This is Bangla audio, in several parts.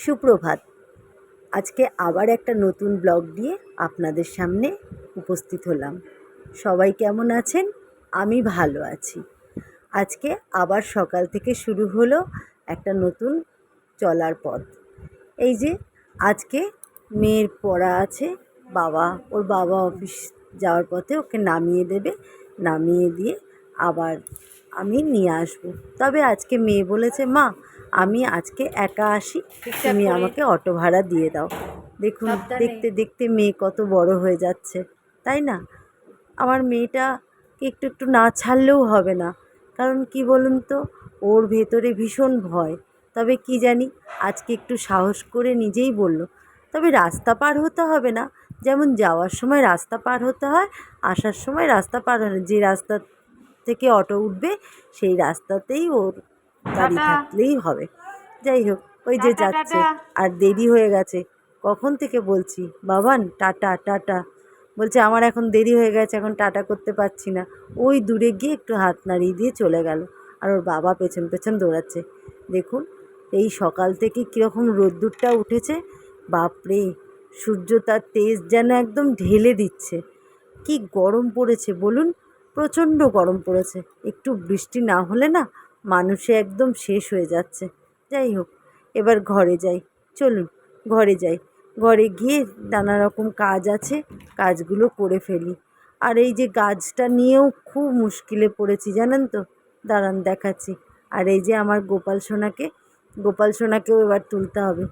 সুপ্রভাত। আজকে আবার একটা নতুন ব্লগ নিয়ে আপনাদের সামনে উপস্থিত হলাম। সবাই কেমন আছেন? আমি ভালো আছি। আজকে আবার সকাল থেকে শুরু হলো একটা নতুন চলার পথ। এই যে আজকে মেয়ের পড়া আছে, ওর বাবা অফিস যাওয়ার পথে ওকে নামিয়ে দেবে, নামিয়ে দিয়ে আবার আমি নিয়ে আসবো। তবে আজকে মেয়ে বলেছে, মা আমি আজকে একা আসি, তুমি আমাকে অটো ভাড়া দিয়ে দাও। দেখুন দেখতে দেখতে মেয়ে কত বড় হয়ে যাচ্ছে, তাই না? আমার মেয়েটাকে একটু একটু না ছাড়লেও হবে না, কারণ কি বলুন তো, ওর ভেতরে ভীষণ ভয়। তবে কি জানি আজকে একটু সাহস করে নিজেই বলল। তবে রাস্তা পার হতে হবে না, যেমন যাওয়ার সময় রাস্তা পার হতে হয়, আসার সময় রাস্তা পার হয় না। যে রাস্তা থেকে অটো উঠবে সেই রাস্তাতেই ওর গাড়ি থাকলেই হবে। যাই হোক, ওই যে যাচ্ছে, আর দেরি হয়ে গেছে। কখন থেকে বলছি, বাবান টাটা টাটা, বলছে আমার এখন দেরি হয়ে গেছে, এখন টাটা করতে পারছি না। ওই দূরে গিয়ে একটু হাত নাড়িয়ে দিয়ে চলে গেল, আর ওর বাবা পেছন পেছন দৌড়াচ্ছে। দেখুন এই সকাল থেকে কীরকম রোদ্দুরটা উঠেছে, বাপরে, সূর্য তার তেজ যেন একদম ঢেলে দিচ্ছে। কি গরম পড়েছে বলুন, প্রচণ্ড গরম পড়েছে। একটু বৃষ্টি না হলে না মানুষে একদম শেষ হয়ে যাচ্ছে। যাই হোক, এবার ঘরে যাই, চলুন ঘরে যাই। ঘরে গিয়ে নানা রকম কাজ আছে, কাজগুলো করে ফেলি। আর এই যে গাছটা নিয়েও খুব মুশকিলে পড়েছি জানেন তো, দাঁড়ান দেখাচ্ছি। আর এই যে আমার গোপাল সোনাকেও এবার তুলতে হবে।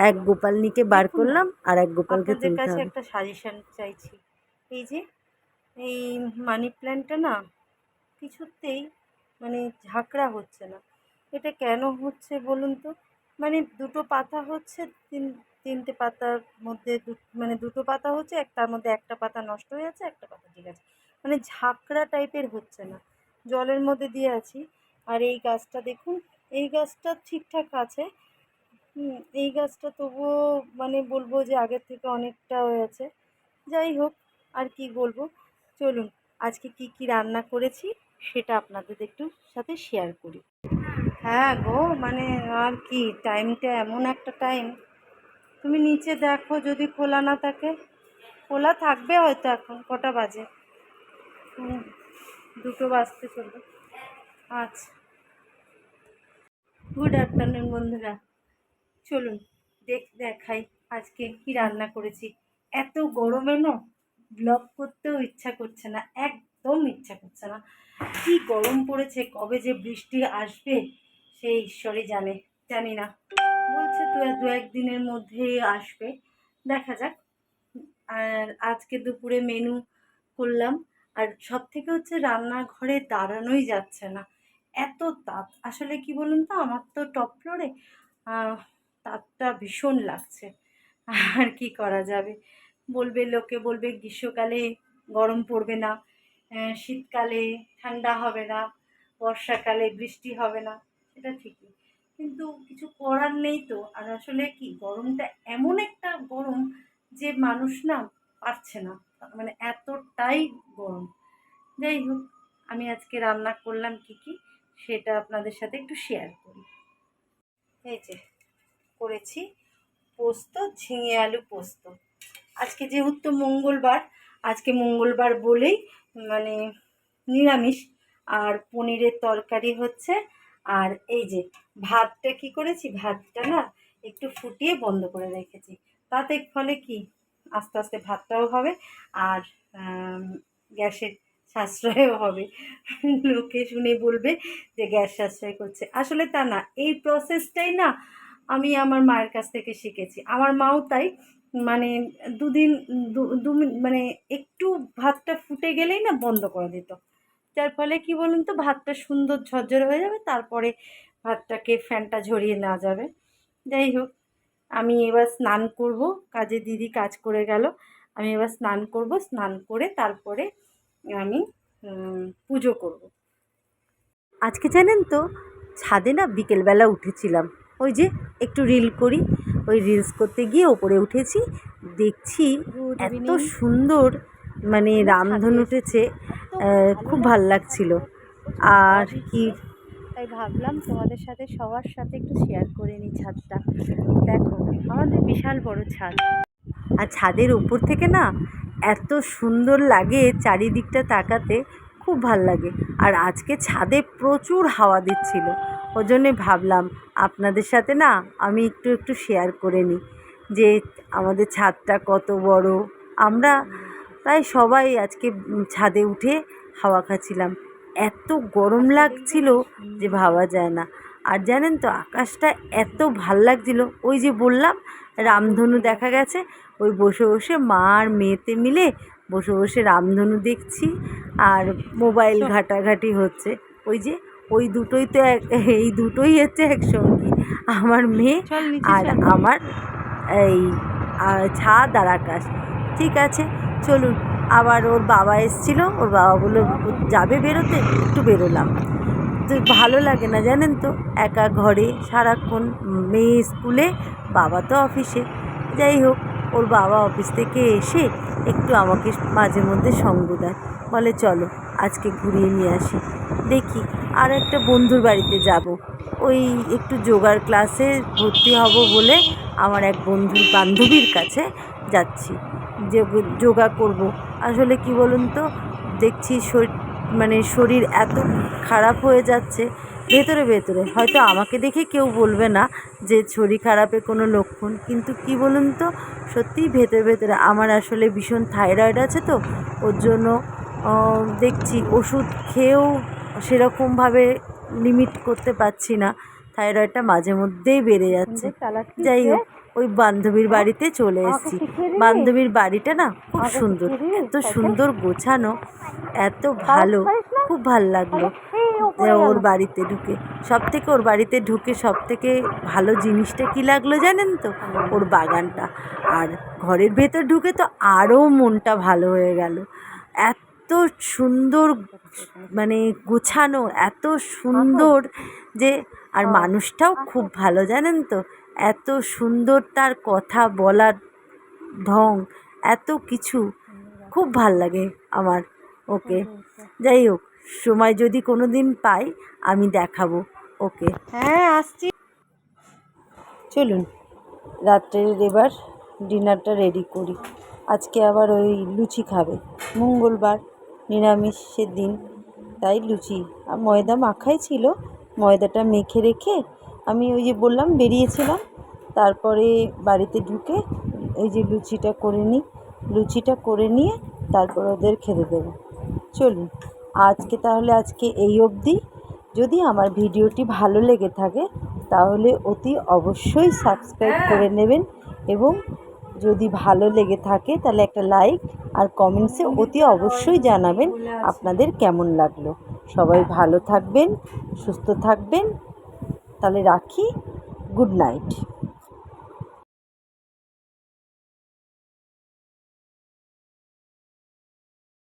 এক গোপালনিকে বার করলাম, আর এক গোপালকে তুলতে হবে। একটা সাজেশন চাইছি। এই যে এই মানি প্ল্যান্টটা না কিছুতেই ঝাঁকড়া হচ্ছে না। এটা কেন হচ্ছে বলুন তো? দুটো পাতা হচ্ছে, তিনটে পাতার মধ্যে দুটো পাতা হচ্ছে, তার মধ্যে একটা পাতা নষ্ট হয়ে যাচ্ছে, একটা পাতা ঠিক আছে। ঝাঁকড়া টাইপের হচ্ছে না। জলের মধ্যে দিয়ে আছি। আর এই গাছটা দেখুন, এই গাছটা ঠিকঠাক আছে। এই গাছটা তবুও বলবো যে আগের থেকে অনেকটা হয়েছে। যাই হোক, আর কি বলবো, চলুন আজকে কি কি রান্না করেছি সেটা আপনাদের একটু সাথে শেয়ার করি। হ্যাঁ গো, আর কি, টাইমটা এমন একটা টাইম, তুমি নিচে দেখো যদি খোলা না থাকে। খোলা থাকবে হয়তো, এখন কটা বাজে? 2টো বাজতে চলবে। আচ্ছা, গুড আফটারনুন বন্ধুরা। চলুন দেখাই আজকে কি রান্না করেছি। এত গরমে না ব্লগ করতেও ইচ্ছা করছে না, একদম ইচ্ছা করছে না। কি গরম পড়েছে, কবে যে বৃষ্টি আসবে সেই ঈশ্বরই জানে। জানি না, বলছে দু একদিনের মধ্যেই আসবে, দেখা যাক। আর আজকে দুপুরে মেনু করলাম। আর সব থেকে হচ্ছে রান্নাঘরে দাঁড়ানোই যাচ্ছে না, এত তাপ। আসলে কি বলুন তো, আমার তো টপ ফ্লোরে, তাপটা ভীষণ লাগছে। আর কি করা যাবে, লোকে বলবে গ্রীষ্মকালে গরম পড়বে না, শীতকালে ঠান্ডা হবে না, বর্ষাকালে বৃষ্টি হবে না, সেটা ঠিকই, কিন্তু কিছু করার নেই তো। আর আসলে কি, গরমটা এমন একটা গরম যে মানুষ না পারছে না, এতটাই গরম। যাই হোক, আমি আজকে রান্না করলাম কি কি সেটা আপনাদের সাথে একটু শেয়ার করি। এই যে করেছি পোস্ত, ঝিঙে আলু পোস্ত। আজকে যেহেতু মঙ্গলবার, আজকে মঙ্গলবার বলেই নিরামিষ। আর পনিরের তরকারি হচ্ছে। আর এই যে ভাতটা কি করেছি, ভাতটা না একটু ফুটিয়ে বন্ধ করে রেখেছি। তাতে ফলে কি, আস্তে আস্তে ভাতটাও হবে, আর গ্যাসের সাশ্রয়ও হবে। লোকে শুনে বলবে যে গ্যাস সাশ্রয় করছে, আসলে তা না। এই প্রসেসটাই না আমি আমার মায়ের কাছ থেকে শিখেছি। আমার মাও তাই, দুদিন একটু ভাতটা ফুটে গেলেই না বন্ধ করে দিত। যার ফলে কি বলুন তো, ভাতটা সুন্দর ঝরঝরে হয়ে যাবে, তারপরে ভাতটাকে ফ্যানটা ঝরিয়ে নেওয়া যাবে। যাই হোক, আমি এবার স্নান করব। কাজে দিদি কাজ করে গেল, আমি এবার স্নান করব। স্নান করে তারপরে আমি পুজো করব। আজকে জানেন তো, ছাদে না বিকেলবেলা উঠেছিলাম, ওই যে একটু রিল করি, ওই রিলস করতে গিয়ে ওপরে উঠেছি, দেখছি এত সুন্দর রামধনু উঠেছে, খুব ভাল লাগছিল। আর কি তাই ভাবলাম তোমাদের সাথে সবার সাথে একটু শেয়ার করে নিই ছাদটা। দেখো আমাদের বিশাল বড় ছাদ, আর ছাদের উপর থেকে না এত সুন্দর লাগে চারিদিকটা তাকাতে, খুব ভাল লাগে। আর আজকে ছাদে প্রচুর হাওয়া দিচ্ছিল, ওই জন্যে ভাবলাম আপনাদের সাথে না আমি একটু একটু শেয়ার করে নিই যে আমাদের ছাদটা কত বড়। আমরা তাই সবাই আজকে ছাদে উঠে হাওয়া খাচ্ছিলাম। এত গরম লাগছিল যে ভাবা যায় না। আর জানেন তো আকাশটা এত ভাল লাগছিল, ওই যে বললাম রামধনু দেখা গেছে, ওই বসে বসে মা আর মেয়েতে মিলে বসে বসে রামধনু দেখছি আর মোবাইল ঘাটাঘাটি হচ্ছে। ওই যে ওই দুটোই তো এই দুটোই হচ্ছে একসঙ্গী, আমার মেয়ে আর আমার এই ছাদ আর আকাশ। ঠিক আছে চলুন, আবার ওর বাবা এসেছিলো, ওর বাবা বললো যাবে বেরোতে, একটু বেরোলাম। তো ভালো লাগে না জানেন তো একা ঘরে সারাক্ষণ, মেয়ে স্কুলে, বাবা তো অফিসে। যাই হোক, ওর বাবা অফিস থেকে এসে একটু আমাকে মাঝে মধ্যে সঙ্গ দেয়, বলে চলো আজকে ঘুরিয়ে নিয়ে আসি। দেখি আর একটা বন্ধুর বাড়িতে যাব, ওই একটু যোগার ক্লাসে ভর্তি হব বলে আমার এক বন্ধুর বান্ধবীর কাছে যাচ্ছি, যে যোগা করব। আসলে কি বলুন তো, দেখছি শরীর এত খারাপ হয়ে যাচ্ছে ভেতরে ভেতরে। হয়তো আমাকে দেখে কেউ বলবে না যে শরীর খারাপের কোনো লক্ষণ, কিন্তু কি বলুন তো সত্যিই ভেতরে ভেতরে আমার আসলে ভীষণ থাইরয়েড আছে, তো ওর জন্য দেখছি ওষুধ খেয়েও সেরকমভাবে লিমিট করতে পারছি না, থাইরয়েডটা মাঝে মধ্যেই বেড়ে যাচ্ছে। যাই হোক, ওই বান্ধবীর বাড়িতে চলে এসেছি। বান্ধবীর বাড়িটা না খুব সুন্দর, এত সুন্দর গোছানো, এত ভালো, খুব ভাল লাগলো ওর বাড়িতে ঢুকে। ওর বাড়িতে ঢুকে সব থেকে ভালো জিনিসটা কী লাগলো জানেন তো, ওর বাগানটা। আর ঘরের ভেতর ঢুকে তো আরও মনটা ভালো হয়ে গেল, এত সুন্দর গোছানো, এত সুন্দর যে, আর মানুষটাও খুব ভালো জানেন তো, এত সুন্দর তার কথা বলার ঢং, এত কিছু, খুব ভাল লাগে আমার ওকে। যাই হোক, সময় যদি কোনো দিন পাই আমি দেখাবো ওকে। হ্যাঁ আসছি, চলুন রাত্রের এবার ডিনারটা রেডি করি। আজকে আবার ওই লুচি খাবে, মঙ্গলবার নিরামিষের দিন, তাই লুচি আর ময়দা মাখাই ছিল। ময়দাটা মেখে রেখে আমি ওই যে বললাম বেরিয়েছিলাম, তারপরে বাড়িতে ঢুকে এই যে লুচিটা করে নিই, লুচিটা করে নিয়ে তারপর ওদের খেতে দেবো। চলুন আজকে এই অবধি। যদি আমার ভিডিওটি ভালো লেগে থাকে তাহলে অতি অবশ্যই সাবস্ক্রাইব করে নেবেন, এবং যদি ভালো লেগে থাকে তাহলে একটা লাইক আর কমেন্টসে অতি অবশ্যই জানাবেন আপনাদের কেমন লাগলো। সবাই ভালো থাকবেন, সুস্থ থাকবেন, তাহলে রাখি, গুড নাইট।